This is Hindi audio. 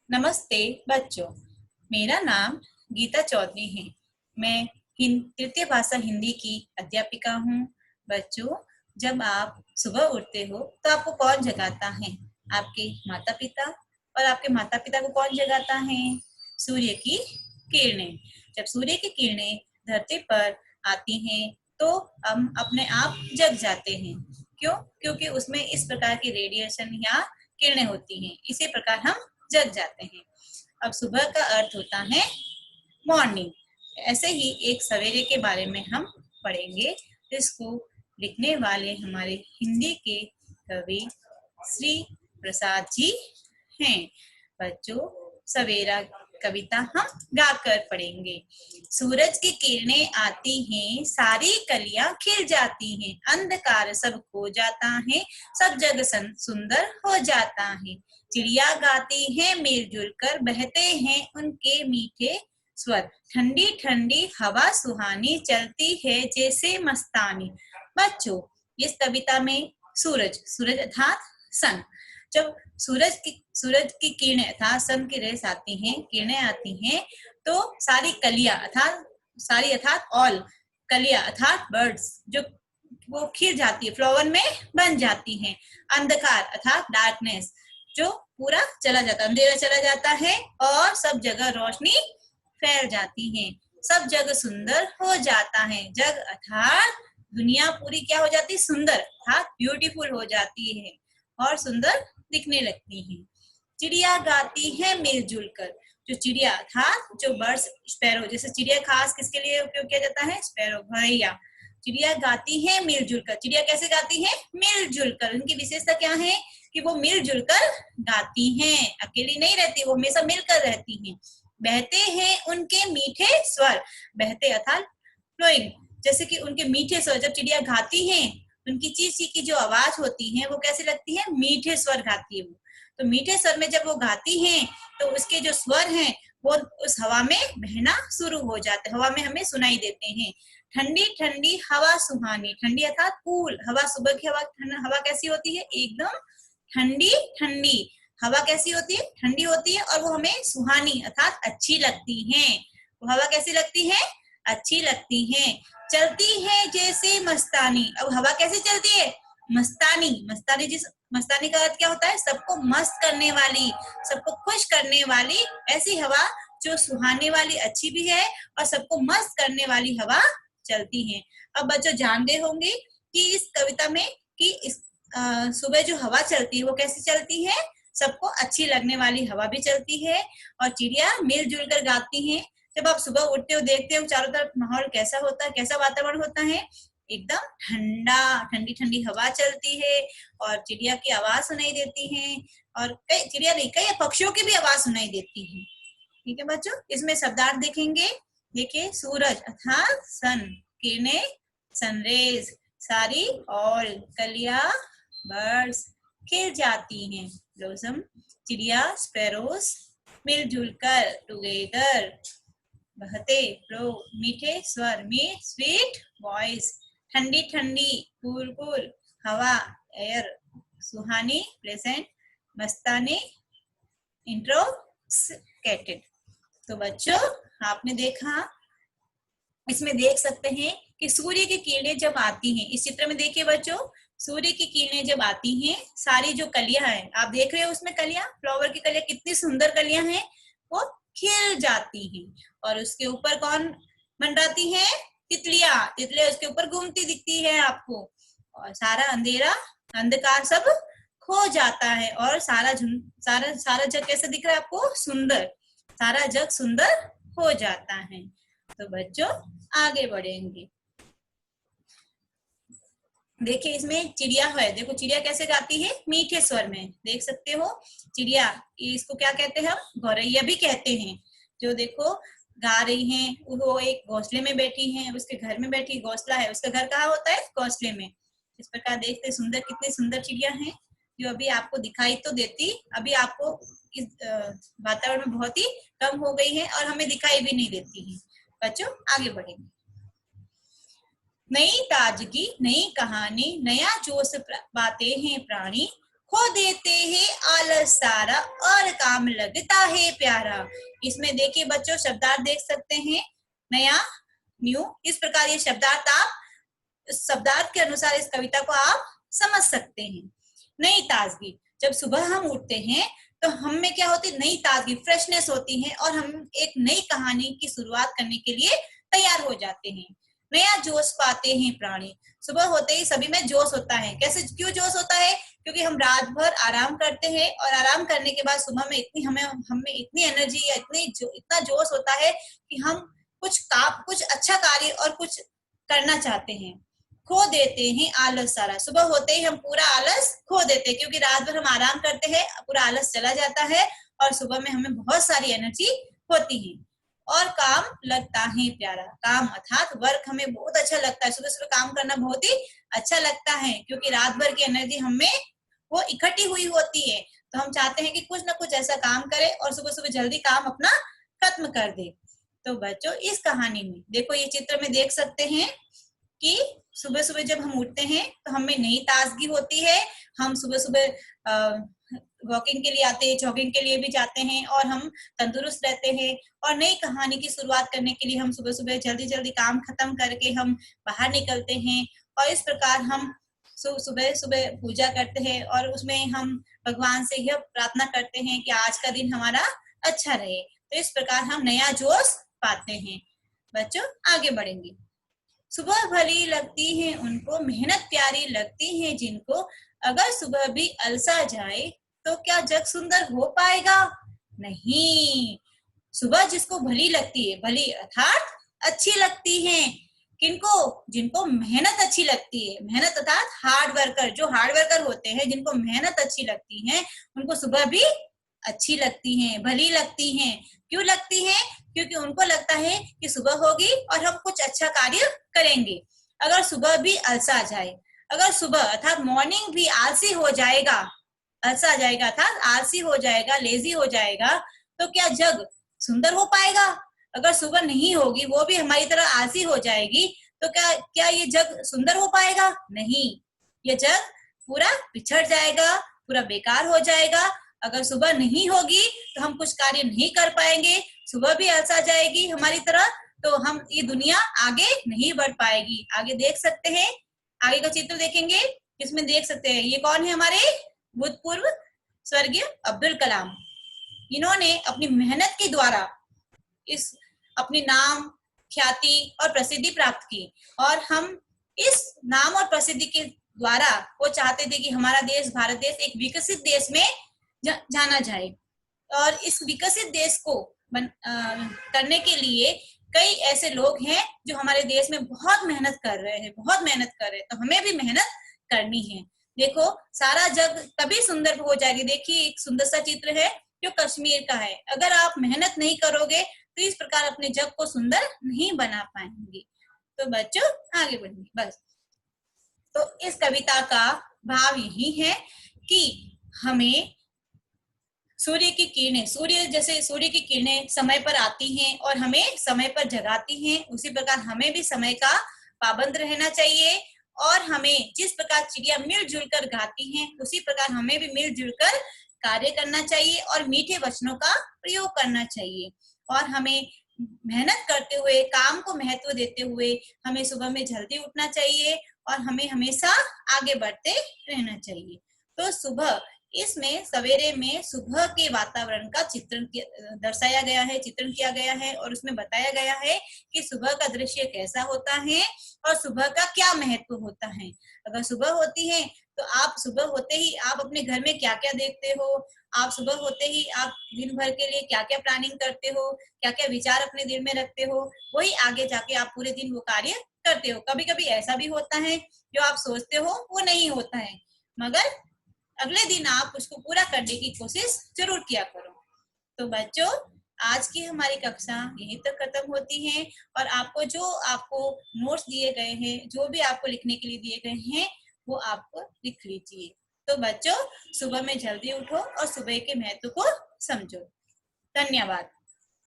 नमस्ते बच्चों, मेरा नाम गीता चौधरी है। मैं तृतीय भाषा हिंदी की अध्यापिका हूँ। बच्चों, जब आप सुबह उठते हो तो आपको कौन जगाता है? आपके माता पिता। और आपके माता पिता को कौन जगाता है? सूर्य की किरणें। जब सूर्य की किरणें धरती पर आती हैं तो हम अपने आप जग जाते हैं। क्यों? क्योंकि उसमें इस प्रकार की रेडिएशन या किरणें होती हैं। इसी प्रकार हम जग जाते हैं। अब सुबह का अर्थ होता है मॉर्निंग। ऐसे ही एक सवेरे के बारे में हम पढ़ेंगे। इसको लिखने वाले हमारे हिंदी के कवि श्री प्रसाद जी हैं। बच्चों, सवेरा कविता हम गाकर पढ़ेंगे। सूरज की किरणें आती हैं, सारी कलियां खिल जाती हैं, अंधकार सब खो जाता है, सब जग सुंदर हो जाता है। चिड़िया गाती है मिलजुल कर, बहते हैं उनके मीठे स्वर, ठंडी ठंडी हवा सुहानी, चलती है जैसे मस्तानी। बच्चों, इस कविता में सूरज अर्थात सन। जब सूरज की किरणें अर्थात सन की रेस आती हैं, किरणें आती हैं, तो सारी कलियां अर्थात ऑल कलियां अर्थात बर्ड्स जो वो खिल जाती है, फ्लावर में बन जाती हैं। अंधकार अर्थात डार्कनेस जो पूरा चला जाता, अंधेरा चला जाता है और सब जगह रोशनी फैल जाती है, सब जगह सुंदर हो जाता है। जग अर्थात दुनिया पूरी क्या हो जाती है? सुंदर अर्थात ब्यूटीफुल हो जाती है और सुंदर दिखने लगती है। चिड़िया गाती है मिलजुल कर। जो चिड़िया अर्थात जो बर्ड्स, स्पैरो, जैसे चिड़िया खास किसके लिए उपयोग किया जाता है? स्पैरो, गौरैया। चिड़िया गाती है मिलजुल कर। चिड़िया कैसे गाती है? मिलजुल कर। उनकी विशेषता क्या है कि वो मिलजुल कर गाती हैं, अकेली नहीं रहती, वो हमेशा मिलकर रहती हैं। बहते हैं उनके मीठे स्वर। बहते अर्थात फ्लोइंग, जैसे कि उनके मीठे स्वर। जब चिड़िया गाती हैं, उनकी ची ची की जो आवाज होती है वो कैसी लगती है? मीठे स्वर गाती है वो। तो मीठे स्वर में जब वो गाती हैं तो उसके जो स्वर हैं वो उस हवा में बहना शुरू हो जाते हैं, हवा में हमें सुनाई देते हैं। ठंडी ठंडी हवा सुहानी। ठंडी अर्थात कूल हवा। सुबह की हवा कैसी होती है? एकदम ठंडी ठंडी। हवा कैसी होती है? ठंडी होती है और वो हमें सुहानी अर्थात अच्छी लगती है। वो हवा कैसी लगती है? अच्छी लगती है। चलती है जैसे मस्तानी। अब हवा कैसे चलती है? मस्तानी। मस्तानी का अर्थ क्या होता है? सबको मस्त करने वाली, सबको खुश करने वाली ऐसी हवा जो सुहाने वाली, अच्छी भी है और सबको मस्त करने वाली हवा चलती है। अब बच्चों जानते होंगे कि इस कविता में कि इस सुबह जो हवा चलती है वो कैसे चलती है? सबको अच्छी लगने वाली हवा भी चलती है और चिड़िया मिलजुल कर गाती हैं। जब आप सुबह उठते हो, देखते हो चारों तरफ माहौल कैसा होता है, कैसा वातावरण होता है? एकदम ठंडा, ठंडी ठंडी हवा चलती है और चिड़िया की आवाज सुनाई देती है और कई चिड़िया नहीं, कई पक्षियों की भी आवाज सुनाई देती है। ठीक है बच्चों, इसमें शब्दार्थ देखेंगे। देखिए, सूरज अर्थात सन, किरणें सनरेज, सारी और कलियां बर्ड्स खिल जाती हैं, ब्लॉसम, चिड़िया स्पैरोस मिलजुल कर टुगेदर, बहते फ्लो मीठे स्वर में स्वीट वॉइस, ठंडी ठंडी कूल कूल हवा एयर, सुहानी प्लेजेंट, मस्तानी इंट्रोस्केटेड। तो बच्चों, आपने देखा, इसमें देख सकते हैं कि सूर्य की किरणें जब आती हैं, इस चित्र में देखिए बच्चों, सूर्य की किरणें जब आती हैं, सारी जो कलियां हैं आप देख रहे हो, उसमें कलियां, फ्लावर की कलियां, कितनी सुंदर कलियां हैं, वो खिल जाती हैं और उसके ऊपर कौन मंडराती है? तितलियां। तितलियां उसके ऊपर घूमती दिखती है आपको और सारा अंधेरा, अंधकार सब खो जाता है और सारा जग कैसा दिख रहा है आपको? सुंदर। सारा जग सुंदर हो जाता है। तो बच्चों, आगे बढ़ेंगे। देखिए, इसमें चिड़िया है, देखो चिड़िया कैसे गाती है? मीठे स्वर में, देख सकते हो चिड़िया। इसको क्या कहते हैं? हम गौरैया भी कहते हैं। जो देखो गा रही हैं, वो एक घोंसले में बैठी हैं, उसके घर में बैठी, घोंसला है उसका, घर कहाँ होता है? घोंसले में। इस प्रकार देखते सुंदर, कितनी सुंदर चिड़िया हैं जो अभी आपको दिखाई तो देती, अभी आपको इस वातावरण में बहुत ही कम हो गई है और हमें दिखाई भी नहीं देती है। बच्चों, आगे बढ़ेंगे। नई ताजगी, नई कहानी, नया जोश, बातें हैं प्राणी, खो देते हैं आलस सारा और काम लगता है प्यारा। इसमें देखिए बच्चों शब्दार्थ देख सकते हैं, नया न्यू, इस प्रकार ये शब्दार्थ आप शब्दार्थ के अनुसार इस कविता को आप समझ सकते हैं। नई ताजगी, जब सुबह हम उठते हैं तो हम में क्या होती है, नई ताजगी, फ्रेशनेस होती है और हम एक नई कहानी की शुरुआत करने के लिए तैयार हो जाते हैं। नया जोश पाते हैं प्राणी, सुबह होते ही सभी में जोश होता है। कैसे, क्यों जोश होता है? क्योंकि हम रात भर आराम करते हैं और आराम करने के बाद सुबह में इतनी हमें इतनी एनर्जी या इतना जोश होता है कि हम कुछ अच्छा कार्य और कुछ करना चाहते हैं। खो देते हैं आलस सारा, सुबह होते ही हम पूरा आलस खो देते हैं क्योंकि रात भर हम आराम करते हैं, पूरा आलस चला जाता है और सुबह में हमें बहुत सारी एनर्जी होती है। और काम लगता है प्यारा, काम अर्थात वर्क हमें बहुत अच्छा लगता है, सुबह सुबह काम करना बहुत ही अच्छा लगता है क्योंकि रात भर की एनर्जी हमें वो इकट्ठी हुई होती है, तो हम चाहते हैं कि कुछ ना कुछ ऐसा काम करें और सुबह सुबह जल्दी काम अपना खत्म कर दे। तो बच्चों इस कहानी में देखो, ये चित्र में देख सकते हैं कि सुबह सुबह जब हम उठते हैं तो हमें नई ताजगी होती है, हम सुबह सुबह वॉकिंग के लिए आते हैं, जॉगिंग के लिए भी जाते हैं और हम तंदुरुस्त रहते हैं। और नई कहानी की शुरुआत करने के लिए हम सुबह सुबह जल्दी जल्दी काम खत्म करके हम बाहर निकलते हैं और इस प्रकार हम सुबह सुबह पूजा करते हैं और उसमें हम भगवान से यह प्रार्थना करते हैं कि आज का दिन हमारा अच्छा रहे। तो इस प्रकार हम नया जोश पाते हैं। बच्चों आगे बढ़ेंगे। सुबह भली लगती है उनको, मेहनत प्यारी लगती है जिनको, अगर सुबह भी अलसा जाए तो क्या जग सुंदर हो पाएगा? नहीं। सुबह जिसको भली लगती है, भली अर्थात अच्छी लगती है, किनको? जिनको मेहनत अच्छी लगती है, मेहनत अर्थात हार्ड वर्कर, जो हार्ड वर्कर होते हैं, जिनको मेहनत अच्छी लगती है उनको सुबह भी अच्छी लगती है, भली लगती है। क्यों लगती है? क्योंकि उनको लगता है कि सुबह होगी और हम कुछ अच्छा कार्य करेंगे। अगर सुबह भी अलसा जाए, अगर सुबह अर्थात मॉर्निंग भी आलसी हो जाएगा, अलसा जाएगा अर्थात आलसी हो जाएगा, लेजी हो जाएगा, तो क्या जग सुंदर हो पाएगा? अगर सुबह नहीं होगी, वो भी हमारी तरह आलसी हो जाएगी, तो क्या ये जग सुंदर हो पाएगा? नहीं, ये जग पूरा बिछड़ जाएगा, पूरा बेकार हो जाएगा। अगर सुबह नहीं होगी तो हम कुछ कार्य नहीं कर पाएंगे, सुबह भी अलसा जाएगी हमारी तरह, तो हम ये दुनिया आगे नहीं बढ़ पाएगी। आगे देख सकते हैं, आगे का चित्र देखेंगे, इसमें देख सकते हैं ये कौन है, हमारे भूतपूर्व स्वर्गीय अब्दुल कलाम। इन्होंने अपनी मेहनत के द्वारा इस अपनी नाम, ख्याति और प्रसिद्धि प्राप्त की और हम इस नाम और प्रसिद्धि के द्वारा वो चाहते थे कि हमारा देश, भारत देश एक विकसित देश में जाना जाए। और इस विकसित देश को करने के लिए कई ऐसे लोग हैं जो हमारे देश में बहुत मेहनत कर रहे हैं, बहुत मेहनत कर रहे हैं, तो हमें भी मेहनत करनी है। देखो सारा जग तभी सुंदर हो जाएगी। देखिए एक सुंदर सा चित्र है जो कश्मीर का है। अगर आप मेहनत नहीं करोगे तो इस प्रकार अपने जग को सुंदर नहीं बना पाएंगे। तो बच्चों आगे बढ़िए। बस तो इस कविता का भाव यही है कि हमें सूर्य की किरणें, सूर्य की किरणें समय पर आती हैं और हमें समय पर जगाती हैं, उसी प्रकार हमें भी समय का पाबंद रहना चाहिए और हमें जिस प्रकार चिड़िया मिलजुल कर गाती हैं उसी प्रकार हमें भी मिलजुल कर कार्य करना चाहिए और मीठे वचनों का प्रयोग करना चाहिए। और हमें मेहनत करते हुए, काम को महत्व देते हुए हमें सुबह में जल्दी उठना चाहिए और हमें हमेशा आगे बढ़ते रहना चाहिए। तो सुबह, इसमें सवेरे में सुबह के वातावरण का चित्रण दर्शाया गया है, चित्रण किया गया है और उसमें बताया गया है कि सुबह का दृश्य कैसा होता है और सुबह का क्या महत्व होता है। अगर सुबह होती है तो आप सुबह होते ही आप अपने घर में क्या क्या देखते हो, आप सुबह होते ही आप दिन भर के लिए क्या क्या प्लानिंग करते हो, क्या क्या विचार अपने दिल में रखते हो, वही आगे जाके आप पूरे दिन वो कार्य करते हो। कभी कभी ऐसा भी होता है जो आप सोचते हो वो नहीं होता है, मगर अगले दिन आप उसको पूरा करने की कोशिश जरूर किया करो। तो बच्चों आज की हमारी कक्षा यहीं तक खत्म होती है और आपको नोट्स दिए गए हैं, जो भी आपको लिखने के लिए दिए गए हैं वो आपको लिख लीजिए। तो बच्चों सुबह में जल्दी उठो और सुबह के महत्व को समझो। धन्यवाद।